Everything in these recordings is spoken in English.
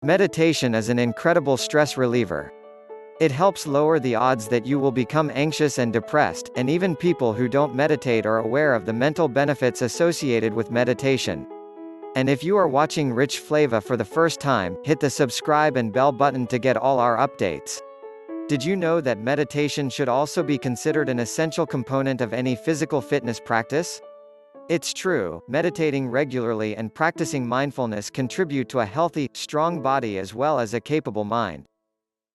Meditation is an incredible stress reliever. It helps lower the odds that you will become anxious and depressed, and even people who don't meditate are aware of the mental benefits associated with meditation. And if you are watching Rich Flava for the first time, hit the subscribe and bell button to get all our updates. Did you know that meditation should also be considered an essential component of any physical fitness practice? It's true, meditating regularly and practicing mindfulness contribute to a healthy, strong body as well as a capable mind.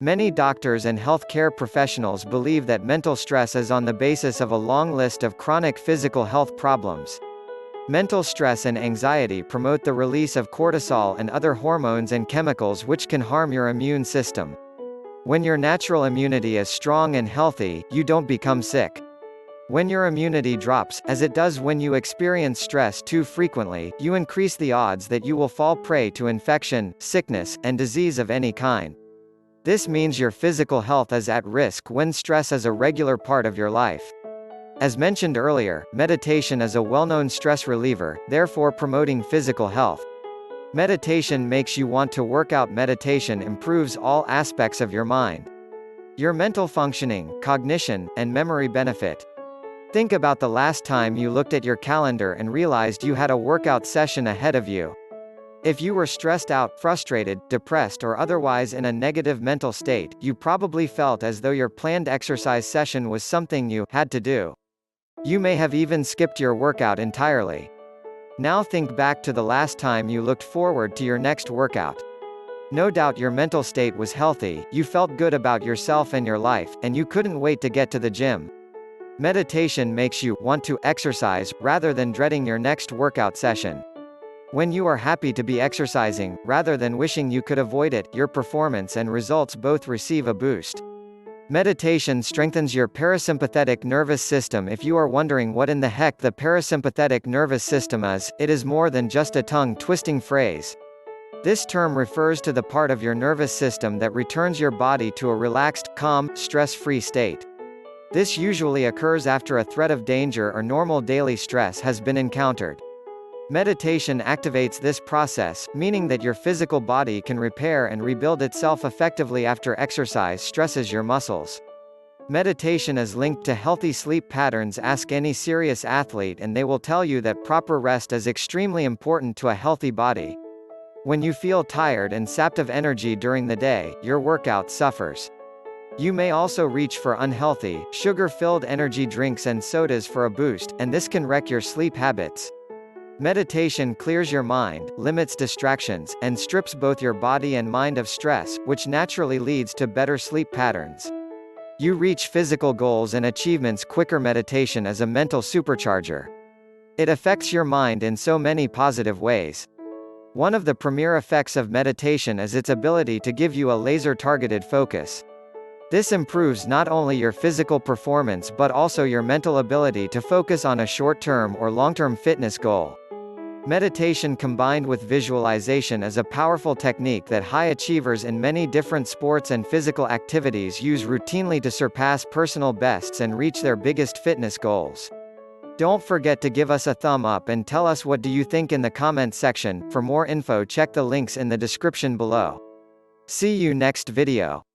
Many doctors and healthcare professionals believe that mental stress is on the basis of a long list of chronic physical health problems. Mental stress and anxiety promote the release of cortisol and other hormones and chemicals which can harm your immune system. When your natural immunity is strong and healthy, you don't become sick. When your immunity drops, as it does when you experience stress too frequently, you increase the odds that you will fall prey to infection, sickness, and disease of any kind. This means your physical health is at risk when stress is a regular part of your life. As mentioned earlier, meditation is a well-known stress reliever, therefore promoting physical health. Meditation makes you want to work out. Meditation improves all aspects of your mind. Your mental functioning, cognition, and memory benefit. Think about the last time you looked at your calendar and realized you had a workout session ahead of you. If you were stressed out, frustrated, depressed or otherwise in a negative mental state, you probably felt as though your planned exercise session was something you had to do. You may have even skipped your workout entirely. Now think back to the last time you looked forward to your next workout. No doubt your mental state was healthy, you felt good about yourself and your life, and you couldn't wait to get to the gym. Meditation makes you want to exercise, rather than dreading your next workout session. When you are happy to be exercising, rather than wishing you could avoid it, your performance and results both receive a boost. Meditation strengthens your parasympathetic nervous system. If you are wondering what in the heck the parasympathetic nervous system is, it is more than just a tongue-twisting phrase. This term refers to the part of your nervous system that returns your body to a relaxed, calm, stress-free state. This usually occurs after a threat of danger or normal daily stress has been encountered. Meditation activates this process, meaning that your physical body can repair and rebuild itself effectively after exercise stresses your muscles. Meditation is linked to healthy sleep patterns. Ask any serious athlete and they will tell you that proper rest is extremely important to a healthy body. When you feel tired and sapped of energy during the day, your workout suffers. You may also reach for unhealthy, sugar-filled energy drinks and sodas for a boost, and this can wreck your sleep habits. Meditation clears your mind, limits distractions, and strips both your body and mind of stress, which naturally leads to better sleep patterns. You reach physical goals and achievements quicker. Meditation is a mental supercharger. It affects your mind in so many positive ways. One of the premier effects of meditation is its ability to give you a laser-targeted focus. This improves not only your physical performance but also your mental ability to focus on a short-term or long-term fitness goal. Meditation combined with visualization is a powerful technique that high achievers in many different sports and physical activities use routinely to surpass personal bests and reach their biggest fitness goals. Don't forget to give us a thumb up and tell us what do you think in the comment section. For more info, check the links in the description below. See you next video.